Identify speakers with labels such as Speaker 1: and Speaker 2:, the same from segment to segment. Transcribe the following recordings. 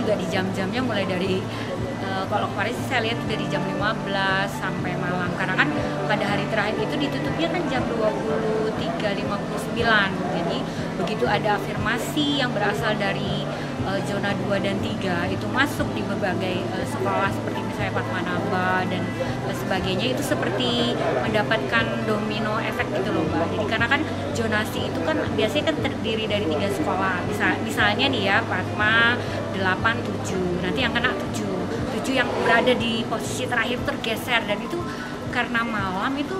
Speaker 1: juga di jam-jamnya mulai dari kalau kemarin sih saya lihat dari jam 15 sampai malam, karena kan pada hari terakhir itu ditutupnya kan jam 23.59. Jadi begitu ada afirmasi yang berasal dari zona 2 dan 3 itu masuk di berbagai sekolah seperti misalnya Fatmanaba dan sebagainya, itu seperti mendapatkan domino efek gitu loh Mbak. Jadi karena kan zonasi itu kan biasanya kan terdiri dari 3 sekolah. Misalnya nih ya, Fatma 8, 7, nanti yang kena 7 yang berada di posisi terakhir tergeser, dan itu karena malam itu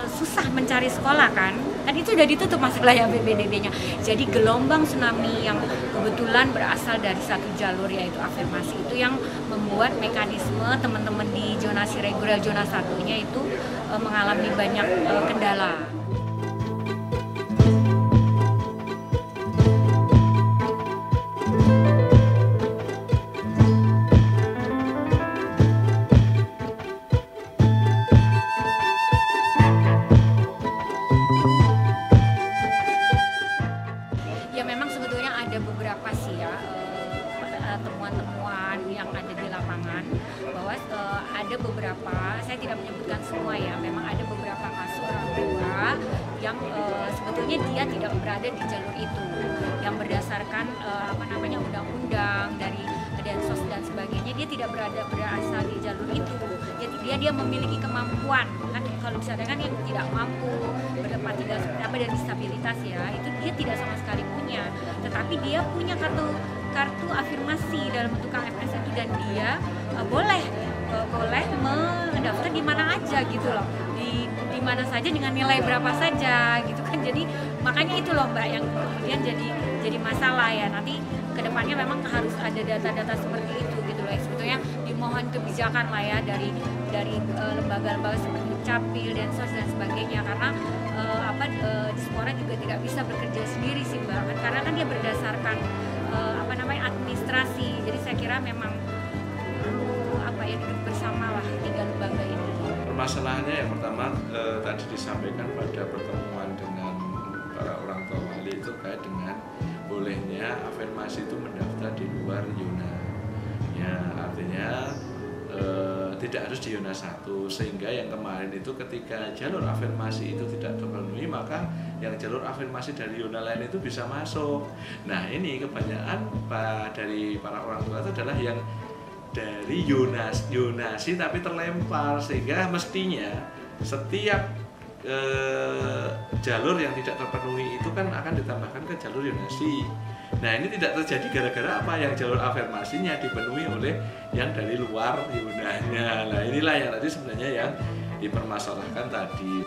Speaker 1: susah mencari sekolah kan itu udah ditutup masalah ya BPDB-nya. Jadi gelombang tsunami yang kebetulan berasal dari satu jalur yaitu afirmasi itu yang membuat mekanisme teman-teman di zonasi reguler zona satunya itu mengalami banyak kendala. Beberapa sih ya temuan-temuan yang ada di lapangan, bahwa ada beberapa, saya tidak menyebutkan semua ya, memang ada beberapa kasus orang tua yang sebetulnya dia tidak berada di jalur itu, yang berdasarkan undang-undang dari Densos dan sebagainya, dia tidak berasal di jalur itu. Jadi dia memiliki kemampuan kan, kalau misalnya kan yang tidak mampu berdepan tidak dari disabilitas ya, itu dia tidak sama sekali punya, tetapi dia punya kartu afirmasi dalam bentuk KFS itu, dan dia boleh mendaftar di mana aja gitu loh, di mana saja dengan nilai berapa saja gitu kan. Jadi makanya itu loh Mbak yang kemudian jadi masalah ya, nanti kedepannya memang harus ada data-data seperti itu gitu loh. Sebetulnya dimohon kebijakan lah ya dari lembaga-lembaga seperti Capil, Densos dan sebagainya, karena Dispora juga tidak bisa bekerja sendiri sih Mbak, karena kan dia berdasarkan administrasi. Jadi saya kira memang perlu duduk bersama lah 3 lembaga ini.
Speaker 2: Permasalahannya yang pertama tadi disampaikan pada pertemuan dengan para orang tua wali itu terkait dengan bolehnya afirmasi itu mendaftar di luar Yona. Ya, artinya tidak harus di Yona 1, sehingga yang kemarin itu ketika jalur afirmasi itu tidak terpenuhi, maka yang jalur afirmasi dari Yona lain itu bisa masuk. Nah ini kebanyakan dari para orang tua itu adalah yang dari Yonasi tapi terlempar, sehingga mestinya setiap jalur yang tidak terpenuhi itu kan akan ditambahkan ke jalur Yonasi. Nah ini tidak terjadi gara-gara apa? Yang jalur afirmasinya dipenuhi oleh yang dari luar Yonanya. Nah inilah yang tadi sebenarnya yang dipermasalahkan tadi.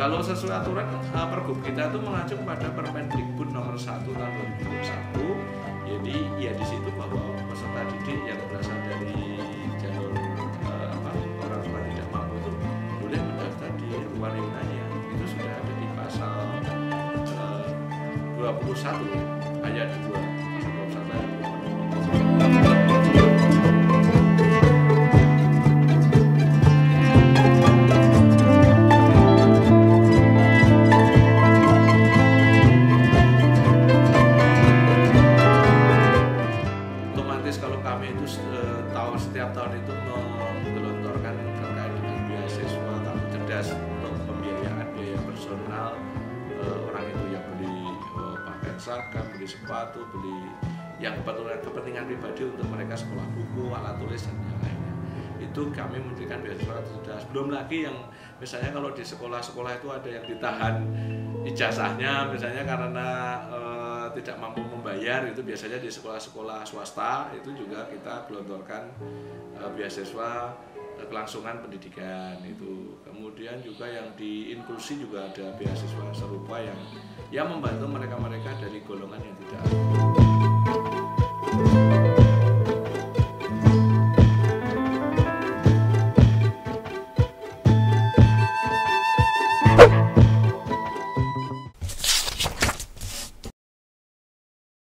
Speaker 2: Kalau sesuai aturan Pergub kita itu mengacu pada Permendikbud nomor 1 tahun 2021. Jadi ya di situ bahwa peserta didik yang berasal dari jalur orang tua tidak mampu itu boleh mendaftar di luar Yonanya. Itu sudah ada di pasal 21 ayat 2. Pasal 21 ayat 2. Setiap tahun itu menggelontorkan terkait dengan beasiswa kartu cerdas untuk pembiayaan biaya personal orang itu yang beli pakaian seragam, beli sepatu, beli yang kepentingan pribadi untuk mereka, sekolah buku, alat tulis dan yang lainnya. Itu kami memberikan beasiswa kartu cerdas. Belum lagi yang misalnya kalau di sekolah-sekolah itu ada yang ditahan ijazahnya misalnya karena tidak mampu membayar, itu biasanya di sekolah-sekolah swasta itu juga kita gelontorkan beasiswa kelangsungan pendidikan itu. Kemudian juga yang di inklusi juga ada beasiswa serupa yang membantu mereka-mereka dari golongan yang tidak.